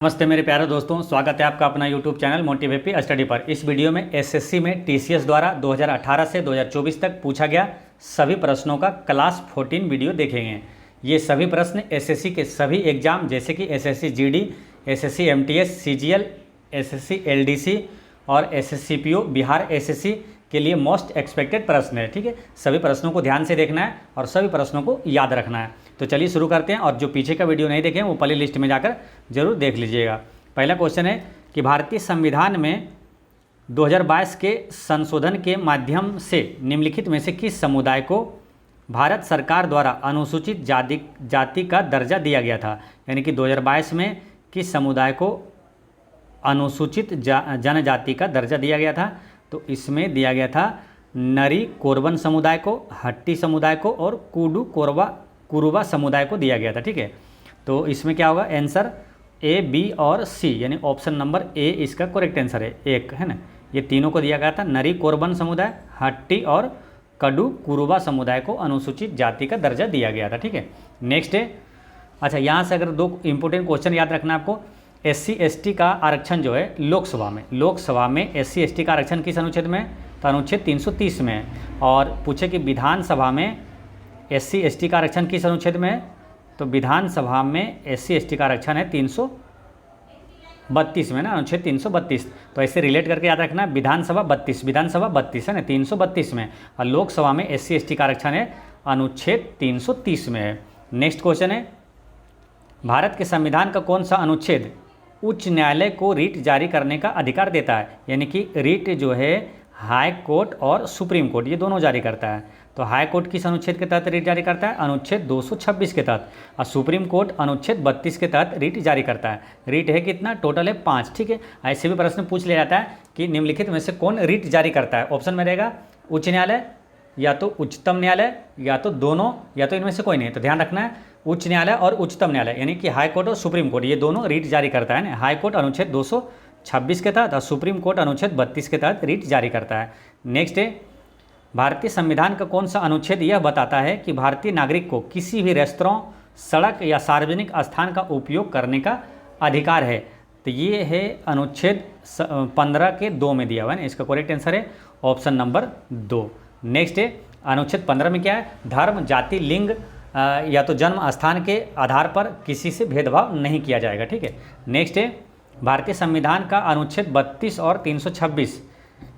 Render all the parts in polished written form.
नमस्ते मेरे प्यारे दोस्तों, स्वागत है आपका अपना YouTube channel motive happy study पर। इस वीडियो में एसएससी में टीसीएस द्वारा 2018 से 2024 तक पूछा गया सभी प्रश्नों का क्लास 14 वीडियो देखेंगे। ये सभी प्रश्न एसएससी के सभी एग्जाम जैसे कि SSC GD, SSC MTS, CGL, SSC LDC और एसएससी पीओ, बिहार एसएससी के लिए मोस्ट एक्सपेक्टेड प्रश्न है। ठीक है, सभी प्रश्नों को ध्यान से देखना है और सभी प्रश्नों को याद रखना है। तो चलिए शुरू करते हैं, और जो पीछे का वीडियो नहीं देखें वो प्ले लिस्ट में जाकर जरूर देख लीजिएगा। पहला क्वेश्चन है कि भारतीय संविधान में 2022 के संशोधन के माध्यम से निम्नलिखित में से किस समुदाय को भारत सरकार द्वारा अनुसूचित जाति का दर्जा दिया गया था। यानी कि 2022 में किस समुदाय को अनुसूचित जनजाति का दर्जा दिया गया था। तो इसमें दिया गया था नरी कोरबन समुदाय को, हट्टी समुदाय को और कुडू कुरुबा समुदाय को दिया गया था। ठीक है, तो इसमें क्या होगा, आंसर ए, बी और सी, यानी ऑप्शन नंबर ए इसका करेक्ट आंसर है, एक है ना। ये तीनों को दिया गया था, नरी कोरबन समुदाय, हट्टी और कडू कुरुबा समुदाय को अनुसूचित जाति का दर्जा दिया गया था। ठीक है, नेक्स्ट है, अच्छा यहाँ से अगर दो इंपॉर्टेंट क्वेश्चन याद रखना आपको। SC ST का आरक्षण जो है लोकसभा में SC ST का आरक्षण किस अनुच्छेद में, तो अनुच्छेद 330 में है। और पूछे कि विधानसभा में SC ST का आरक्षण किस अनुच्छेद में है, तो विधानसभा में SC ST का आरक्षण है 332 में ना, अनुच्छेद 332। तो ऐसे रिलेट करके याद रखना, विधानसभा 32 है ना, 332 में, और लोकसभा में SC ST का आरक्षण है अनुच्छेद 330 में है। नेक्स्ट क्वेश्चन है, भारत के संविधान का कौन सा अनुच्छेद उच्च न्यायालय को रीट जारी करने का अधिकार देता है। यानी कि रीट जो है हाई कोर्ट और सुप्रीम कोर्ट ये दोनों जारी करता है। तो हाई कोर्ट किस अनुच्छेद के तहत रीट जारी करता है, अनुच्छेद 226 के तहत, और सुप्रीम कोर्ट अनुच्छेद 32 के तहत रीट जारी करता है। रीट है कितना, टोटल है 5। ठीक है, ऐसे भी प्रश्न पूछ लिया जाता है कि निम्नलिखित में से कौन रीट जारी करता है। ऑप्शन में रहेगा उच्च न्यायालय, या तो उच्चतम न्यायालय, या तो दोनों, या तो इनमें से कोई नहीं। तो ध्यान रखना है, उच्च न्यायालय और उच्चतम न्यायालय यानी कि हाई कोर्ट और सुप्रीम कोर्ट ये दोनों रीट जारी करता है ना। हाई कोर्ट अनुच्छेद 226 के तहत और सुप्रीम कोर्ट अनुच्छेद 32 के तहत रीट जारी करता है। नेक्स्ट है, भारतीय संविधान का कौन सा अनुच्छेद यह बताता है कि भारतीय नागरिक को किसी भी रेस्तरां, सड़क या सार्वजनिक स्थान का उपयोग करने का अधिकार है। तो ये है अनुच्छेद 15 के 2 में दिया हुआ है ना, इसका करेक्ट आंसर है ऑप्शन नंबर 2। नेक्स्ट है, अनुच्छेद 15 में क्या है, धर्म, जाति, लिंग या तो जन्म स्थान के आधार पर किसी से भेदभाव नहीं किया जाएगा। ठीक है, नेक्स्ट है, भारतीय संविधान का अनुच्छेद 32 और 326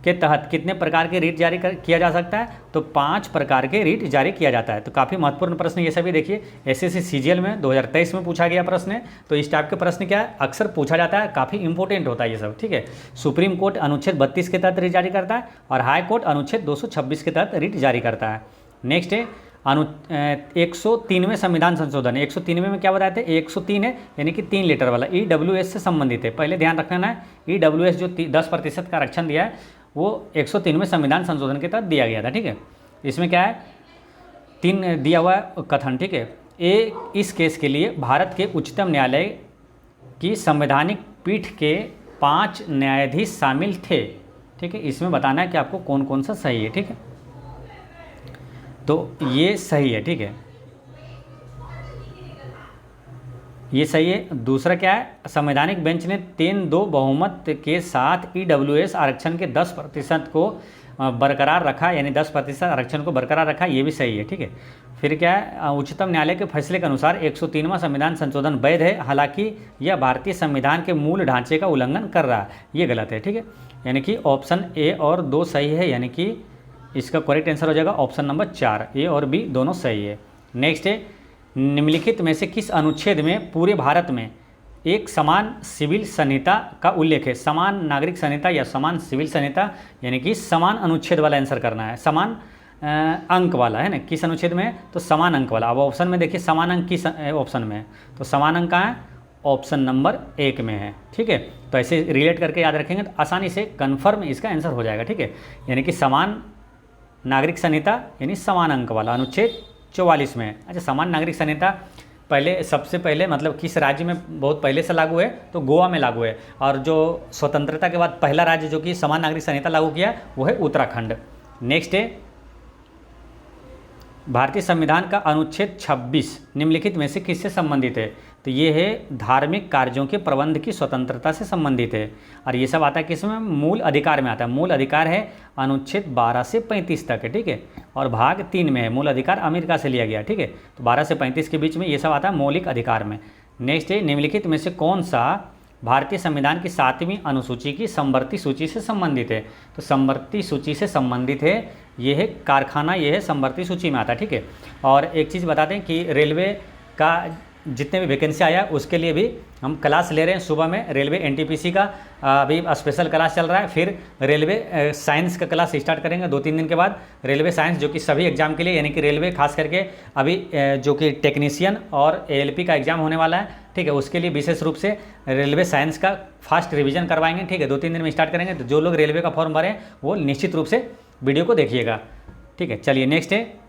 के तहत कितने प्रकार के रीट जारी किया जा सकता है, तो 5 प्रकार के रीट जारी किया जाता है। तो काफ़ी महत्वपूर्ण प्रश्न ये सभी देखिए, एसएससी सीजीएल में 2023 में पूछा गया प्रश्न है। तो इस टाइप के प्रश्न क्या है, अक्सर पूछा जाता है, काफ़ी इंपॉर्टेंट होता है ये सब। ठीक है, सुप्रीम कोर्ट अनुच्छेद 32 के तहत रीट जारी करता है और हाई कोर्ट अनुच्छेद 226 के तहत रीट जारी करता है। नेक्स्ट है 103वें संविधान संशोधन। 103वें में क्या बताए थे, 103 है यानी कि 3 लीटर वाला, EWS से संबंधित है। पहले ध्यान रखना है, EWS जो 10% का आरक्षण दिया है वो 103वें संविधान संशोधन के तहत दिया गया था। ठीक है, इसमें क्या है, 3 दिया हुआ है कथन। ठीक है, इस केस के लिए भारत के उच्चतम न्यायालय की संवैधानिक पीठ के 5 न्यायाधीश शामिल थे। ठीक है, इसमें बताना है कि आपको कौन कौन सा सही है। ठीक है, तो ये सही है। ठीक है, ये सही है। दूसरा क्या है, संवैधानिक बेंच ने 3-2 बहुमत के साथ EWS आरक्षण के 10% को बरकरार रखा, यानी 10% आरक्षण को बरकरार रखा, ये भी सही है। ठीक है, फिर क्या है, उच्चतम न्यायालय के फैसले के अनुसार 103वां संविधान संशोधन वैध है, हालांकि यह भारतीय संविधान के मूल ढांचे का उल्लंघन कर रहा है, ये गलत है। ठीक है, यानी कि ऑप्शन ए और 2 सही है, यानी कि इसका करेक्ट आंसर हो जाएगा ऑप्शन नंबर 4, ए और बी दोनों सही है। नेक्स्ट है, निम्नलिखित में से किस अनुच्छेद में पूरे भारत में एक समान सिविल संहिता का उल्लेख है। समान नागरिक संहिता या समान सिविल संहिता, यानी कि समान अनुच्छेद वाला आंसर करना है, समान अंक वाला है ना। किस अनुच्छेद में है, तो समान अंक वाला। अब ऑप्शन में देखिए समान अंक किस ऑप्शन में है, तो समान अंक कहाँ है, ऑप्शन नंबर 1 में है। ठीक है, तो ऐसे रिलेट करके याद रखेंगे तो आसानी से कन्फर्म इसका आंसर हो जाएगा। ठीक है, यानी कि समान नागरिक संहिता यानी समान अंक वाला अनुच्छेद 44 में है। अच्छा, समान नागरिक संहिता पहले सबसे पहले मतलब किस राज्य में बहुत पहले से लागू है, तो गोवा में लागू है। और जो स्वतंत्रता के बाद पहला राज्य जो कि समान नागरिक संहिता लागू किया वो है उत्तराखंड। नेक्स्ट है, भारतीय संविधान का अनुच्छेद 26 निम्नलिखित में से किससे संबंधित है। तो ये है धार्मिक कार्यों के प्रबंध की स्वतंत्रता से संबंधित है। और ये सब आता है किसमें? मूल अधिकार में आता है। मूल अधिकार है अनुच्छेद 12 से 35 तक है, ठीक है। और भाग 3 में है, मूल अधिकार अमेरिका से लिया गया, ठीक है। तो 12 से 35 के बीच में ये सब आता है मौलिक अधिकार में। नेक्स्ट है, निम्नलिखित में से कौन सा भारतीय संविधान की 7वीं अनुसूची की समवर्ती सूची से संबंधित है? तो समवर्ती सूची से संबंधित है, ये है कारखाना, ये है समवर्ती सूची में आता है, ठीक है। और एक चीज़ बता दें कि रेलवे का जितने भी वैकेंसी आया उसके लिए भी हम क्लास ले रहे हैं। सुबह में रेलवे एनटीपीसी का अभी स्पेशल क्लास चल रहा है, फिर रेलवे साइंस का क्लास स्टार्ट करेंगे 2-3 दिन के बाद। रेलवे साइंस जो कि सभी एग्जाम के लिए, यानी कि रेलवे खास करके अभी जो कि टेक्नीशियन और एएलपी का एग्जाम होने वाला है, ठीक है, उसके लिए विशेष रूप से रेलवे साइंस का फास्ट रिवीजन करवाएंगे, ठीक है। 2-3 दिन में स्टार्ट करेंगे। तो जो लोग रेलवे का फॉर्म भरें वो निश्चित रूप से वीडियो को देखिएगा, ठीक है। चलिए नेक्स्ट है,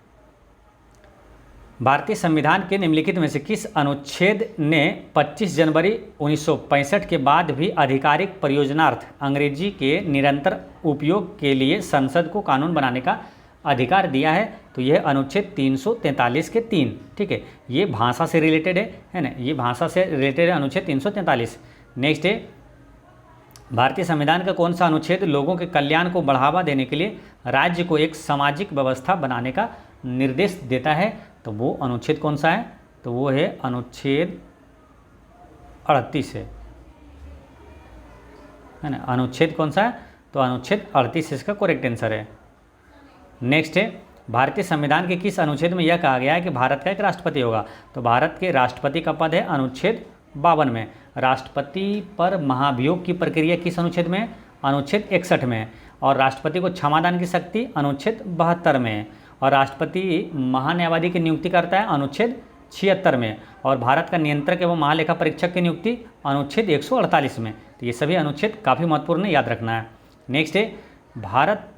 भारतीय संविधान के निम्नलिखित में से किस अनुच्छेद ने 25 जनवरी 1965 के बाद भी आधिकारिक प्रयोजनार्थ अंग्रेजी के निरंतर उपयोग के लिए संसद को कानून बनाने का अधिकार दिया है? तो यह अनुच्छेद 343 के 3, ठीक है। ये भाषा से रिलेटेड है ना, ये भाषा से रिलेटेड है अनुच्छेद 343। नेक्स्ट है, भारतीय संविधान का कौन सा अनुच्छेद लोगों के कल्याण को बढ़ावा देने के लिए राज्य को एक सामाजिक व्यवस्था बनाने का निर्देश देता है? तो वो अनुच्छेद कौन सा है? तो वो है अनुच्छेद 38 है ना। अनुच्छेद कौन सा है? तो अनुच्छेद 38 इसका करेक्ट आंसर है। नेक्स्ट है, भारतीय संविधान के किस अनुच्छेद में यह कहा गया है कि भारत का एक राष्ट्रपति होगा? तो भारत के राष्ट्रपति का पद है अनुच्छेद 52 में। राष्ट्रपति पर महाभियोग की प्रक्रिया किस अनुच्छेद में? अनुच्छेद 61 में। और राष्ट्रपति को क्षमादान की शक्ति अनुच्छेद 72 में। और राष्ट्रपति महान्यायवादी की नियुक्ति करता है अनुच्छेद 76 में। और भारत का नियंत्रक एवं महालेखा परीक्षक की नियुक्ति अनुच्छेद 148 में। तो ये सभी अनुच्छेद काफ़ी महत्वपूर्ण है, याद रखना है। नेक्स्ट है, भारत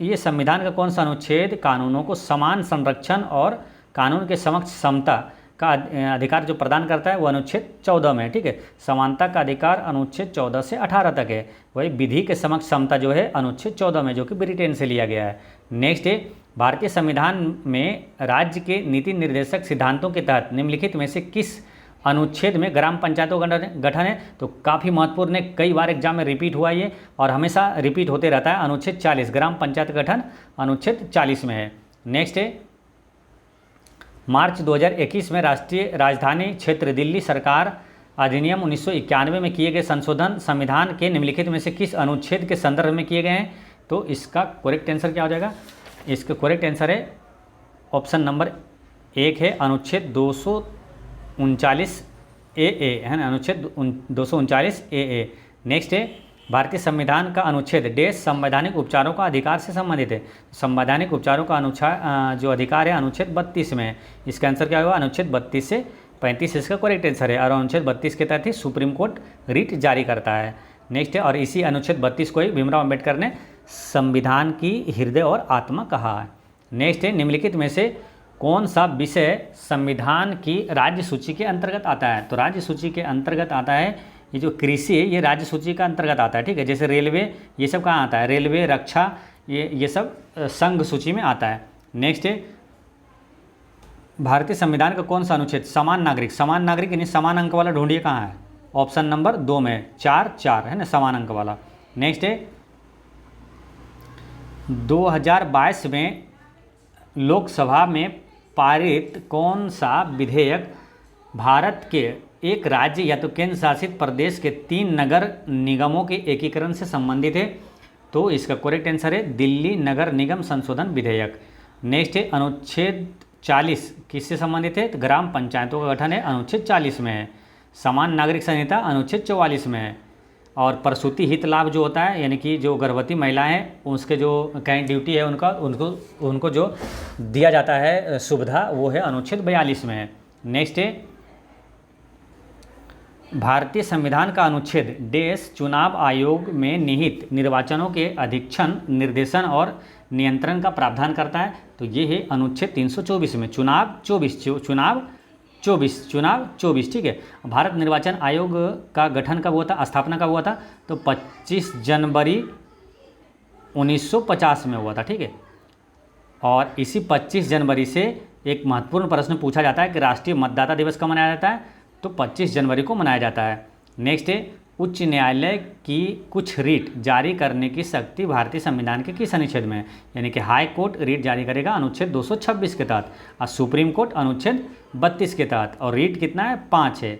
ये संविधान का कौन सा अनुच्छेद कानूनों को समान संरक्षण और कानून के समक्ष समता का अधिकार जो प्रदान करता है वो अनुच्छेद 14 में है, ठीक है। समानता का अधिकार अनुच्छेद 14 से 18 तक है। वही विधि के समक्ष समता जो है अनुच्छेद 14 में, जो कि ब्रिटेन से लिया गया है। नेक्स्ट है, भारतीय संविधान में राज्य के नीति निर्देशक सिद्धांतों के तहत निम्नलिखित में से किस अनुच्छेद में ग्राम पंचायतों का गठन है? तो काफ़ी महत्वपूर्ण है, कई बार एग्जाम में रिपीट हुआ ये और हमेशा रिपीट होते रहता है। अनुच्छेद 40 ग्राम पंचायत गठन अनुच्छेद 40 में है। नेक्स्ट है, मार्च 2021 में राष्ट्रीय राजधानी क्षेत्र दिल्ली सरकार अधिनियम 1991 में किए गए संशोधन संविधान के निम्नलिखित में से किस अनुच्छेद के संदर्भ में किए गए हैं? तो इसका करेक्ट आंसर क्या हो जाएगा? इसका करेक्ट आंसर है ऑप्शन नंबर 1 है अनुच्छेद 239 ए है ना, अनुच्छेद 239 ए। नेक्स्ट है, भारतीय संविधान का अनुच्छेद देश संवैधानिक उपचारों का अधिकार से संबंधित है। संवैधानिक उपचारों का जो अधिकार है अनुच्छेद 32 में है। इसका आंसर क्या होगा? अनुच्छेद 32 से 35 इसका करेक्ट आंसर है। और अनुच्छेद 32 के तहत ही सुप्रीम कोर्ट रिट जारी करता है। नेक्स्ट है, और इसी अनुच्छेद 32 को ही भीमराव अम्बेडकर ने संविधान की हृदय और आत्मा कहा है। नेक्स्ट है, निम्नलिखित में से कौन सा विषय संविधान की राज्य सूची के अंतर्गत आता है? तो राज्य सूची के अंतर्गत आता है ये जो कृषि है, ये राज्य सूची का अंतर्गत आता है, ठीक है। जैसे रेलवे, ये सब कहाँ आता है? रेलवे, रक्षा, ये सब संघ सूची में आता है। नेक्स्ट है, भारतीय संविधान का कौन सा अनुच्छेद समान नागरिक, समान नागरिक यानी समान अंक वाला ढूंढिए कहाँ है? ऑप्शन नंबर 2 में 4 है ना, समान अंक वाला। नेक्स्ट है, 2022 में लोकसभा में पारित कौन सा विधेयक भारत के एक राज्य या तो केंद्र शासित प्रदेश के 3 नगर निगमों के एकीकरण से संबंधित है? तो इसका करेक्ट आंसर है दिल्ली नगर निगम संशोधन विधेयक। नेक्स्ट है, अनुच्छेद 40 किससे संबंधित है? तो ग्राम पंचायतों का गठन है, अनुच्छेद 40 में है। समान नागरिक संहिता अनुच्छेद 44 में है। और प्रसूति हित लाभ जो होता है, यानी कि जो गर्भवती महिलाएं हैं उसके जो कहीं ड्यूटी है उनको जो दिया जाता है सुविधा, वो है अनुच्छेद 42 में है। नेक्स्ट है, भारतीय संविधान का अनुच्छेद देश चुनाव आयोग में निहित निर्वाचनों के अधीक्षण, निर्देशन और नियंत्रण का प्रावधान करता है? तो ये है अनुच्छेद 324 में, चुनाव 24, ठीक है। भारत निर्वाचन आयोग का गठन कब हुआ था, स्थापना कब हुआ था? तो 25 जनवरी 1950 में हुआ था, ठीक है। और इसी 25 जनवरी से एक महत्वपूर्ण प्रश्न पूछा जाता है कि राष्ट्रीय मतदाता दिवस कब मनाया जाता है? तो 25 जनवरी को मनाया जाता है। नेक्स्ट है, उच्च न्यायालय की कुछ रीट जारी करने की शक्ति भारतीय संविधान के किस अनुच्छेद में है? यानी कि हाई कोर्ट रीट जारी करेगा अनुच्छेद 226 के तहत, और सुप्रीम कोर्ट अनुच्छेद 32 के तहत, और रीट कितना है? 5 है।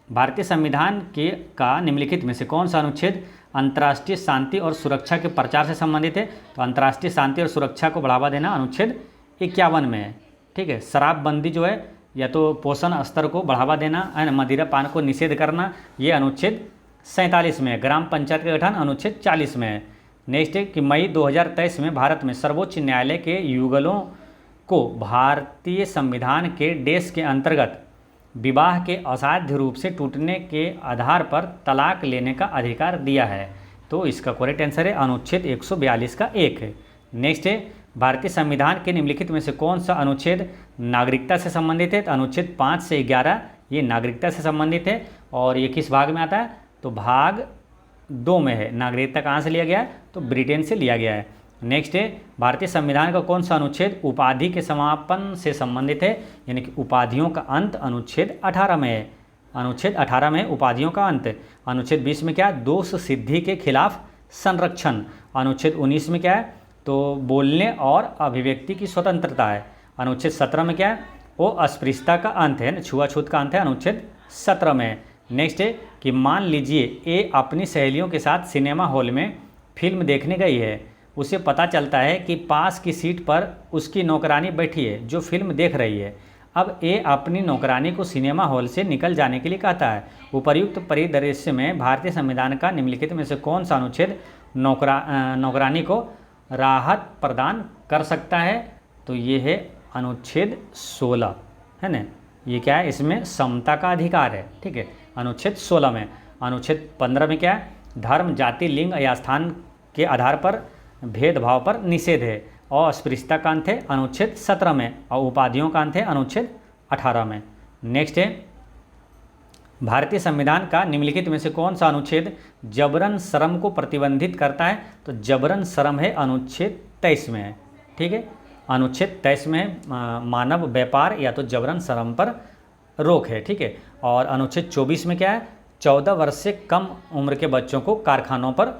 भारतीय संविधान के का निम्नलिखित में से कौन सा अनुच्छेद अंतर्राष्ट्रीय शांति और सुरक्षा के प्रचार से संबंधित है? तो अंतर्राष्ट्रीय शांति और सुरक्षा को बढ़ावा देना अनुच्छेद 51 में है। ठीक है। शराबबंदी जो है, या तो पोषण स्तर को बढ़ावा देना है, मदिरा पान को निषेध करना, ये अनुच्छेद 47 में है। ग्राम पंचायत का गठन अनुच्छेद 40 में है। नेक्स्ट है कि मई 2023 में भारत में सर्वोच्च न्यायालय के युगलों को भारतीय संविधान के डेस के अंतर्गत विवाह के असाध्य रूप से टूटने के आधार पर तलाक लेने का अधिकार दिया है। तो इसका करेक्ट आंसर है अनुच्छेद 142 का 1 है। नेक्स्ट है, भारतीय संविधान के निम्नलिखित में से कौन सा अनुच्छेद नागरिकता से संबंधित है? तो अनुच्छेद 5 से 11 ये नागरिकता से संबंधित है, और ये किस भाग में आता है? तो भाग 2 में है। नागरिकता कहाँ से लिया गया है? तो ब्रिटेन से लिया गया है। नेक्स्ट है, भारतीय संविधान का कौन सा अनुच्छेद उपाधि के समापन से संबंधित है? यानी कि उपाधियों का अंत अनुच्छेद 18 में है। अनुच्छेद 18 में उपाधियों का अंत। अनुच्छेद 20 में क्या है? दोष सिद्धि के खिलाफ संरक्षण। अनुच्छेद 19 में क्या है? तो बोलने और अभिव्यक्ति की स्वतंत्रता है। अनुच्छेद 17 में क्या है? वो अस्पृश्यता का अंत है, छुआछूत का अंत है, अनुच्छेद 17 में। नेक्स्ट है कि मान लीजिए ए अपनी सहेलियों के साथ सिनेमा हॉल में फिल्म देखने गई है। उसे पता चलता है कि पास की सीट पर उसकी नौकरानी बैठी है जो फिल्म देख रही है। अब ए अपनी नौकरानी को सिनेमा हॉल से निकल जाने के लिए कहता है। उपर्युक्त परिदृश्य में भारतीय संविधान का निम्नलिखित में से कौन सा अनुच्छेद नौकरानी को राहत प्रदान कर सकता है? तो ये है अनुच्छेद 16, है ना। ये क्या है? इसमें समता का अधिकार है। ठीक है, अनुच्छेद 16 में। अनुच्छेद 15 में क्या है? धर्म, जाति, लिंग या स्थान के आधार पर भेदभाव पर निषेध है। और अस्पृश्यता का अंत है अनुच्छेद 17 में, और उपाधियों का अंत है अनुच्छेद 18 में। नेक्स्ट है, भारतीय संविधान का निम्नलिखित में से कौन सा अनुच्छेद जबरन श्रम को प्रतिबंधित करता है? तो जबरन श्रम है अनुच्छेद 23 में है। ठीक है, अनुच्छेद 23 में मानव व्यापार या तो जबरन श्रम पर रोक है। ठीक है, और अनुच्छेद 24 में क्या है? 14 वर्ष से कम उम्र के बच्चों को कारखानों पर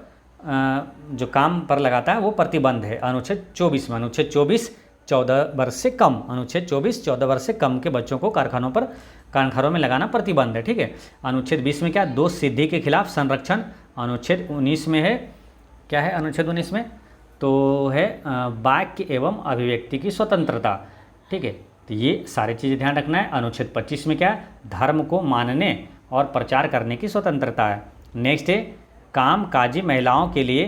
जो काम पर लगाता है वो प्रतिबंध है। अनुच्छेद 24 में, अनुच्छेद 24 14 वर्ष से कम, अनुच्छेद 24 14 वर्ष से कम के बच्चों को कारखानों में लगाना प्रतिबंध है। ठीक है, अनुच्छेद 20 में क्या? दोष सिद्धि के खिलाफ संरक्षण। अनुच्छेद 19 में है, क्या है अनुच्छेद 19 में? तो है वाक्य एवं अभिव्यक्ति की स्वतंत्रता। ठीक है, तो ये सारी चीज़ें ध्यान रखना है। अनुच्छेद 25 में क्या है? धर्म को मानने और प्रचार करने की स्वतंत्रता है। नेक्स्ट है, कामकाजी महिलाओं के लिए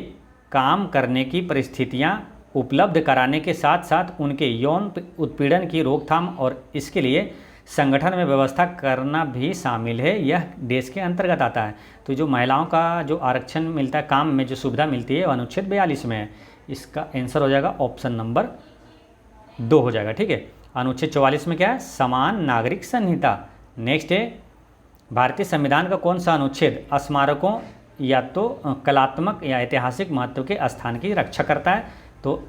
काम करने की परिस्थितियां उपलब्ध कराने के साथ साथ उनके यौन उत्पीड़न की रोकथाम और इसके लिए संगठन में व्यवस्था करना भी शामिल है। यह देश के अंतर्गत आता है। तो जो महिलाओं का जो आरक्षण मिलता है, काम में जो सुविधा मिलती है, अनुच्छेद 42 में है। इसका आंसर हो जाएगा ऑप्शन नंबर 2 हो जाएगा। ठीक है, अनुच्छेद 44 में क्या है? समान नागरिक संहिता। नेक्स्ट है, भारतीय संविधान का कौन सा अनुच्छेद स्मारकों या तो कलात्मक या ऐतिहासिक महत्व के स्थान की रक्षा करता है? तो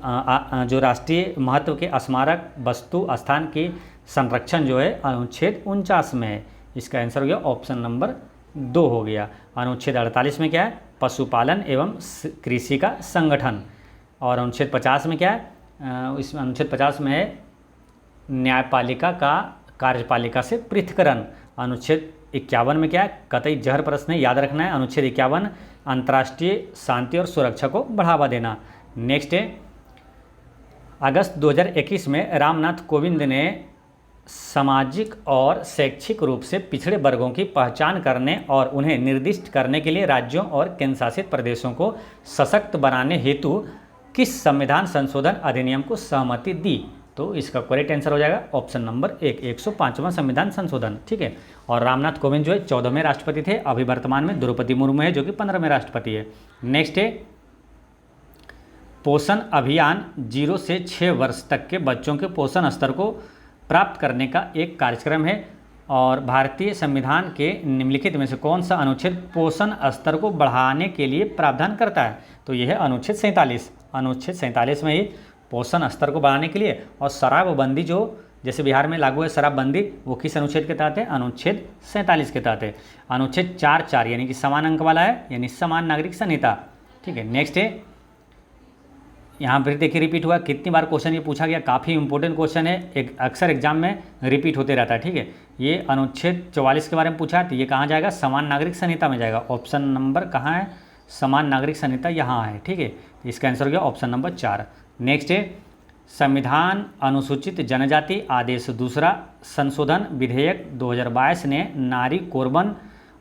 जो राष्ट्रीय महत्व के स्मारक वस्तु स्थान की संरक्षण जो है अनुच्छेद 49 में है। इसका आंसर हो गया ऑप्शन नंबर 2 हो गया। अनुच्छेद 48 में क्या है? पशुपालन एवं कृषि का संगठन। और अनुच्छेद 50 में क्या है? इस अनुच्छेद 50 में है न्यायपालिका का कार्यपालिका से पृथक्करण। अनुच्छेद 51 में क्या है? कतई जहर प्रश्न है, याद रखना है। अनुच्छेद 51 अंतर्राष्ट्रीय शांति और सुरक्षा को बढ़ावा देना। नेक्स्ट है, अगस्त 2021 में रामनाथ कोविंद ने सामाजिक और शैक्षिक रूप से पिछड़े वर्गों की पहचान करने और उन्हें निर्दिष्ट करने के लिए राज्यों और केंद्रशासित प्रदेशों को सशक्त बनाने हेतु किस संविधान संशोधन अधिनियम को सहमति दी? तो इसका करेक्ट आंसर हो जाएगा ऑप्शन नंबर 1, 105वां संविधान संशोधन। ठीक है, और रामनाथ कोविंद जो है 14वें राष्ट्रपति थे। अभी वर्तमान में द्रौपदी मुर्मू है जो कि 15वें राष्ट्रपति है। नेक्स्ट है, पोषण अभियान 0 से 6 वर्ष तक के बच्चों के पोषण स्तर को प्राप्त करने का एक कार्यक्रम है। और भारतीय संविधान के निम्नलिखित में से कौन सा अनुच्छेद पोषण स्तर को बढ़ाने के लिए प्रावधान करता है? तो यह है अनुच्छेद 47। अनुच्छेद 47 में ही पोषण स्तर को बढ़ाने के लिए और शराबबंदी जो जैसे बिहार में लागू है शराबबंदी, वो किस अनुच्छेद के तहत है? अनुच्छेद 47 के तहत है। अनुच्छेद 4 यानी कि समान अंक वाला है, यानी समान नागरिक संहिता। ठीक है, नेक्स्ट है, यहाँ पर देखिए रिपीट हुआ, कितनी बार क्वेश्चन ये पूछा गया, काफ़ी इंपॉर्टेंट क्वेश्चन है, एक अक्सर एग्जाम में रिपीट होते रहता है। ठीक है, ये अनुच्छेद 44 के बारे में पूछा है, तो ये कहाँ जाएगा? समान नागरिक संहिता में जाएगा। ऑप्शन नंबर कहाँ है? समान नागरिक संहिता यहाँ है। ठीक है, तो इसका आंसर हो गया ऑप्शन नंबर 4। नेक्स्ट है, संविधान अनुसूचित जनजाति आदेश दूसरा संशोधन विधेयक 2022 ने नारी कोरबन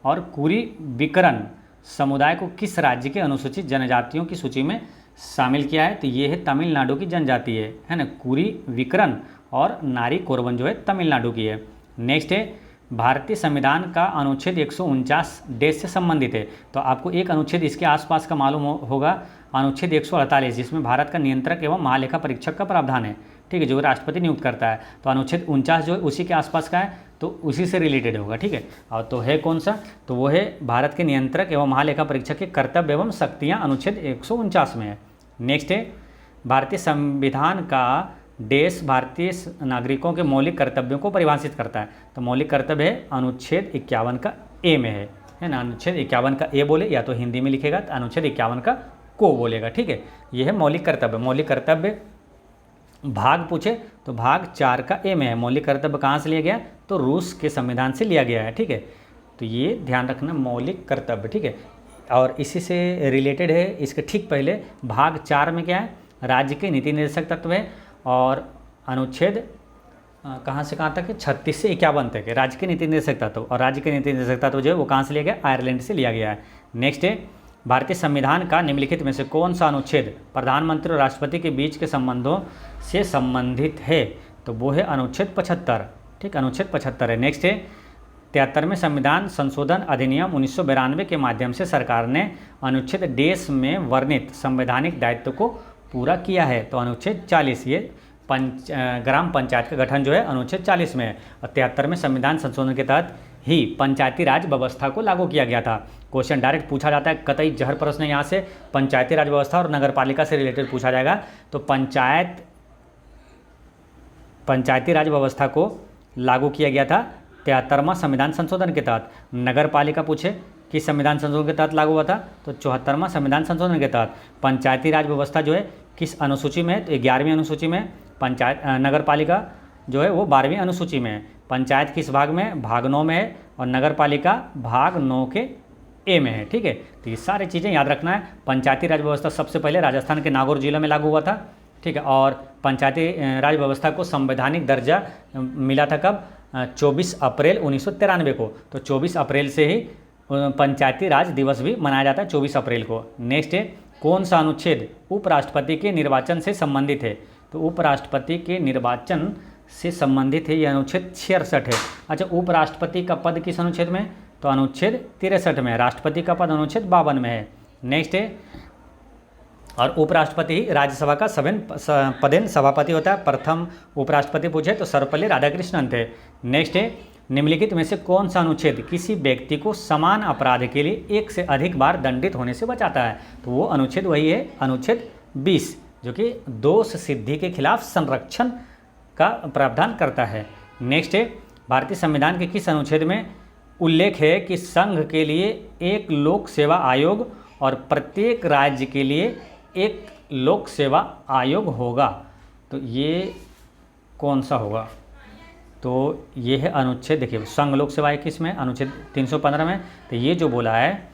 और कुरी विकरण समुदाय को किस राज्य के अनुसूचित जनजातियों की सूची में शामिल किया है? तो ये है तमिलनाडु की जनजाति है ना। कुरी विकरण और नारी कोरबन जो है तमिलनाडु की है। नेक्स्ट है, भारतीय संविधान का अनुच्छेद 149 देश से संबंधित है। तो आपको एक अनुच्छेद इसके आसपास का मालूम होगा, अनुच्छेद 148, जिसमें भारत का नियंत्रक एवं महालेखा परीक्षक का प्रावधान है। ठीक है, जो राष्ट्रपति नियुक्त करता है। तो अनुच्छेद 49 जो है उसी के आसपास का है, तो उसी से रिलेटेड होगा। ठीक है, और तो है कौन सा? तो वो है भारत के नियंत्रक एवं महालेखा परीक्षक के कर्तव्य एवं शक्तियाँ, अनुच्छेद 149 में है। नेक्स्ट है, भारतीय संविधान का देश भारतीय नागरिकों के मौलिक कर्तव्यों को परिभाषित करता है। तो मौलिक कर्तव्य है अनुच्छेद 51 का ए में है ना। अनुच्छेद 51 का ए बोले, या तो हिंदी में लिखेगा तो अनुच्छेद 51 का को बोलेगा। ठीक है, ये है मौलिक कर्तव्य। मौलिक कर्तव्य भाग पूछे तो भाग 4 का ए में है। मौलिक कर्तव्य कहाँ से लिया गया? तो रूस के संविधान से लिया गया है। ठीक है, तो ये ध्यान रखना, मौलिक कर्तव्य। ठीक है, और इसी से रिलेटेड है, इसके ठीक पहले भाग 4 में क्या है? राज्य के नीति निर्देशक तत्व है, और अनुच्छेद कहाँ से कहाँ तक है? 36 से 51 तक है राज्य के नीति निर्देशक तत्व। और राज्य के नीति निर्देशक तत्व जो है वो कहाँ से लिया गया? आयरलैंड से लिया गया है। नेक्स्ट है, भारतीय संविधान का निम्नलिखित में से कौन सा अनुच्छेद प्रधानमंत्री और राष्ट्रपति के बीच के संबंधों से संबंधित है? तो वो है अनुच्छेद 75। ठीक, अनुच्छेद 75 है। नेक्स्ट है, 73वें संविधान संशोधन अधिनियम 1992 के माध्यम से सरकार ने अनुच्छेद देश में वर्णित संवैधानिक दायित्व को पूरा किया है। तो अनुच्छेद 40, ये ग्राम पंचायत का गठन जो है अनुच्छेद 40 में है। और 73वें संविधान संशोधन के तहत ही पंचायती राज व्यवस्था को लागू किया गया था। क्वेश्चन डायरेक्ट पूछा जाता है, कतई जहर प्रश्न यहाँ से पंचायती राज व्यवस्था और नगर पालिका से रिलेटेड पूछा जाएगा। तो पंचायती राज व्यवस्था को लागू किया गया था 73वां संविधान संशोधन के तहत। नगर पालिका पूछे किस संविधान संशोधन के तहत लागू हुआ था? तो 74वां संविधान संशोधन के तहत। पंचायती राज व्यवस्था जो है किस अनुसूची में? तो 11वीं अनुसूची में। पंचायत नगर पालिका जो है वो 12वीं अनुसूची में है। पंचायत किस भाग में? भाग 9 में है, और नगर पालिका भाग 9 के ए में है। ठीक है, तो ये सारी चीज़ें याद रखना है। पंचायती राज व्यवस्था सबसे पहले राजस्थान के नागौर जिले में लागू हुआ था। ठीक है, और पंचायती राज व्यवस्था को संवैधानिक दर्जा मिला था कब? 24 अप्रैल 1993 को। तो 24 अप्रैल से ही पंचायती राज दिवस भी मनाया जाता है, 24 अप्रैल को। नेक्स्ट है, कौन सा अनुच्छेद उपराष्ट्रपति के निर्वाचन से संबंधित है? तो उपराष्ट्रपति के निर्वाचन से संबंधित है, यह अनुच्छेद 66 है। अच्छा, उपराष्ट्रपति का पद किस अनुच्छेद में? तो अनुच्छेद 63 में है। राष्ट्रपति का पद अनुच्छेद 52 में है। नेक्स्ट है, और उपराष्ट्रपति ही राज्यसभा का पदेन सभापति होता है। प्रथम उपराष्ट्रपति पूछे तो सर्वपल्ली राधाकृष्णन थे। नेक्स्ट है, निम्नलिखित में से कौन सा अनुच्छेद किसी व्यक्ति को समान अपराध के लिए एक से अधिक बार दंडित होने से बचाता है? तो वो अनुच्छेद वही है, अनुच्छेद 20, जो कि दोष सिद्धि के खिलाफ संरक्षण का प्रावधान करता है। नेक्स्ट है, भारतीय संविधान के किस अनुच्छेद में उल्लेख है कि संघ के लिए एक लोक सेवा आयोग और प्रत्येक राज्य के लिए एक लोक सेवा आयोग होगा? तो ये कौन सा होगा? तो ये है अनुच्छेद, देखिए संघ लोक सेवा किस में? अनुच्छेद 315 में। तो ये जो बोला है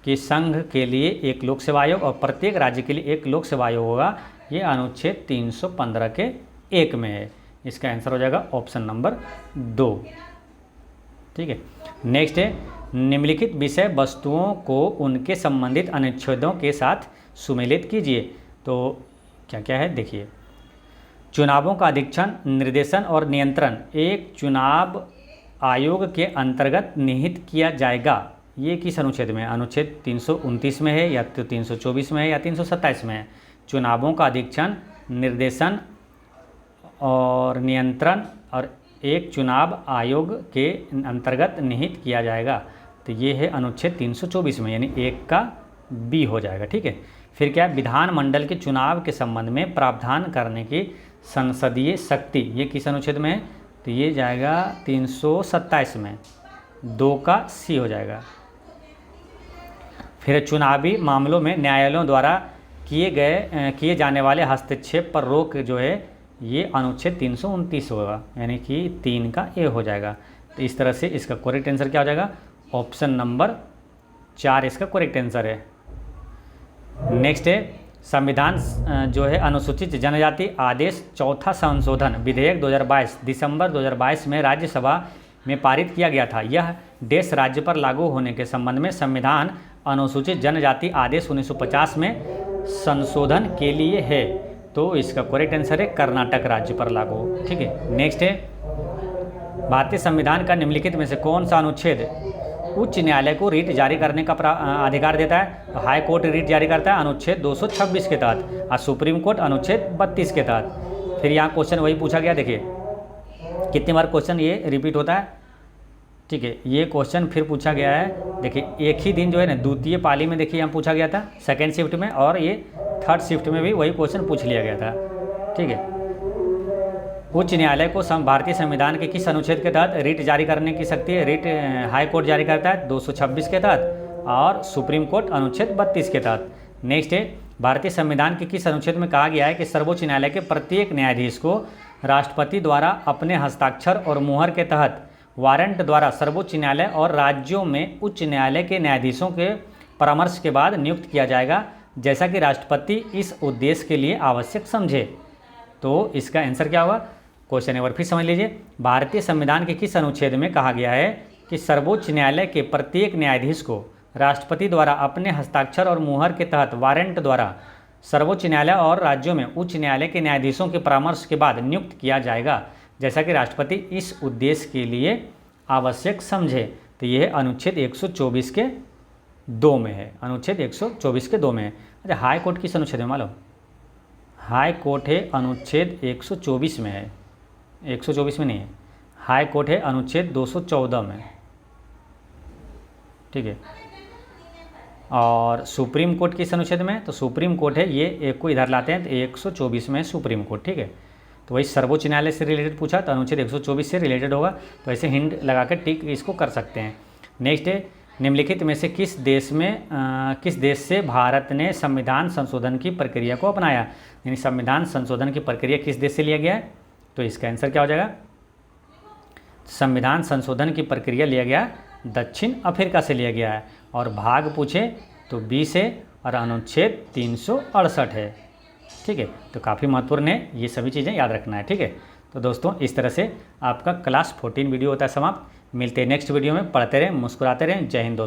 कि संघ के लिए एक लोक सेवा आयोग और प्रत्येक राज्य के लिए एक लोक सेवा आयोग होगा, ये अनुच्छेद 315 के 1 में है। इसका आंसर हो जाएगा ऑप्शन नंबर 2। ठीक है, नेक्स्ट है, निम्नलिखित विषय वस्तुओं को उनके संबंधित अनुच्छेदों के साथ सुमेलित कीजिए। तो क्या क्या है देखिए, चुनावों का अधीक्षण, निर्देशन और नियंत्रण एक चुनाव आयोग के अंतर्गत निहित किया जाएगा। ये किस अनुच्छेद में? अनुच्छेद 329 में है, या तो 324 में है, या 327 में है। चुनावों का अधीक्षण, निर्देशन और नियंत्रण और एक चुनाव आयोग के अंतर्गत निहित किया जाएगा। तो ये है अनुच्छेद 324 में, यानी 1 का बी हो जाएगा। ठीक है, फिर क्या है, विधानमंडल के चुनाव के संबंध में प्रावधान करने की संसदीय शक्ति, ये किस अनुच्छेद में है? तो ये जाएगा 327 में, 2 का सी हो जाएगा। फिर चुनावी मामलों में न्यायालयों द्वारा किए जाने वाले हस्तक्षेप पर रोक जो है ये अनुच्छेद 329 होगा, यानी कि 3 का ए हो जाएगा। तो इस तरह से इसका करेक्ट आंसर क्या हो जाएगा? ऑप्शन नंबर 4 इसका करेक्ट आंसर है। नेक्स्ट है संविधान जो है अनुसूचित जनजाति आदेश चौथा संशोधन विधेयक 2022 दिसंबर 2022 में राज्यसभा में पारित किया गया था। यह देश राज्य पर लागू होने के संबंध में संविधान अनुसूचित जनजाति आदेश 1950 में संशोधन के लिए है। तो इसका करेक्ट आंसर है कर्नाटक राज्य पर लागू। ठीक है। नेक्स्ट है भारतीय संविधान का निम्नलिखित में से कौन सा अनुच्छेद उच्च न्यायालय को रीट जारी करने का अधिकार देता है? तो हाई कोर्ट रीट जारी करता है अनुच्छेद 226 के तहत और सुप्रीम कोर्ट अनुच्छेद 32 के तहत। फिर यहाँ क्वेश्चन वही पूछा गया, देखिए कितनी बार क्वेश्चन ये रिपीट होता है। ठीक है, ये क्वेश्चन फिर पूछा गया है, देखिए एक ही दिन जो है ना द्वितीय पाली में देखिए यहाँ पूछा गया था सेकेंड शिफ्ट में, और ये थर्ड शिफ्ट में भी वही क्वेश्चन पूछ लिया गया था। ठीक है, उच्च न्यायालय को भारतीय संविधान के किस अनुच्छेद के तहत रीट जारी करने की शक्ति है? रीट हाई कोर्ट जारी करता है 226 के तहत और सुप्रीम कोर्ट अनुच्छेद 32 के तहत। नेक्स्ट है भारतीय संविधान के किस अनुच्छेद में कहा गया है कि सर्वोच्च न्यायालय के प्रत्येक न्यायाधीश को राष्ट्रपति द्वारा अपने हस्ताक्षर और मुहर के तहत वारंट द्वारा सर्वोच्च न्यायालय और राज्यों में उच्च न्यायालय के न्यायाधीशों के परामर्श के बाद नियुक्त किया जाएगा, जैसा कि राष्ट्रपति इस उद्देश्य के लिए आवश्यक समझे। तो इसका आंसर क्या होगा? क्वेश्चन एक बार फिर समझ लीजिए, भारतीय संविधान के किस अनुच्छेद में कहा गया है कि सर्वोच्च न्यायालय के प्रत्येक न्यायाधीश को राष्ट्रपति द्वारा अपने हस्ताक्षर और मुहर के तहत वारंट द्वारा सर्वोच्च न्यायालय और राज्यों में उच्च न्यायालय के न्यायाधीशों के परामर्श के बाद नियुक्त किया जाएगा, जैसा कि राष्ट्रपति इस उद्देश्य के लिए आवश्यक समझे। तो यह अनुच्छेद 124 के 2 में है, अनुच्छेद 124 के 2 में है। अच्छा, हाई कोर्ट किस अनुच्छेद में मालूम? हाई कोर्ट है अनुच्छेद 124 में है, 124 में नहीं है, हाई कोर्ट है अनुच्छेद 214 में। ठीक है, और सुप्रीम कोर्ट किस अनुच्छेद में? तो सुप्रीम कोर्ट है, ये एक को इधर लाते हैं तो 124 में सुप्रीम कोर्ट। ठीक है, तो वही सर्वोच्च न्यायालय से रिलेटेड पूछा तो अनुच्छेद 124 से रिलेटेड होगा, तो ऐसे हिंट लगा कर टिक इसको कर सकते हैं। नेक्स्ट है निम्नलिखित में से किस देश से भारत ने संविधान संशोधन की प्रक्रिया को अपनाया? यानी संविधान संशोधन की प्रक्रिया किस देश से लिया गया है? तो इसका आंसर क्या हो जाएगा? संविधान संशोधन की प्रक्रिया लिया गया दक्षिण अफ्रीका से लिया गया है, और भाग पूछे तो 20 है और अनुच्छेद 368 है। ठीक है, तो काफ़ी महत्वपूर्ण है, ये सभी चीज़ें याद रखना है। ठीक है, तो दोस्तों इस तरह से आपका क्लास 14 वीडियो होता है समाप्त। मिलते हैं नेक्स्ट वीडियो में, पढ़ते रहें, मुस्कुराते रहें। जय हिंद दोस्तों।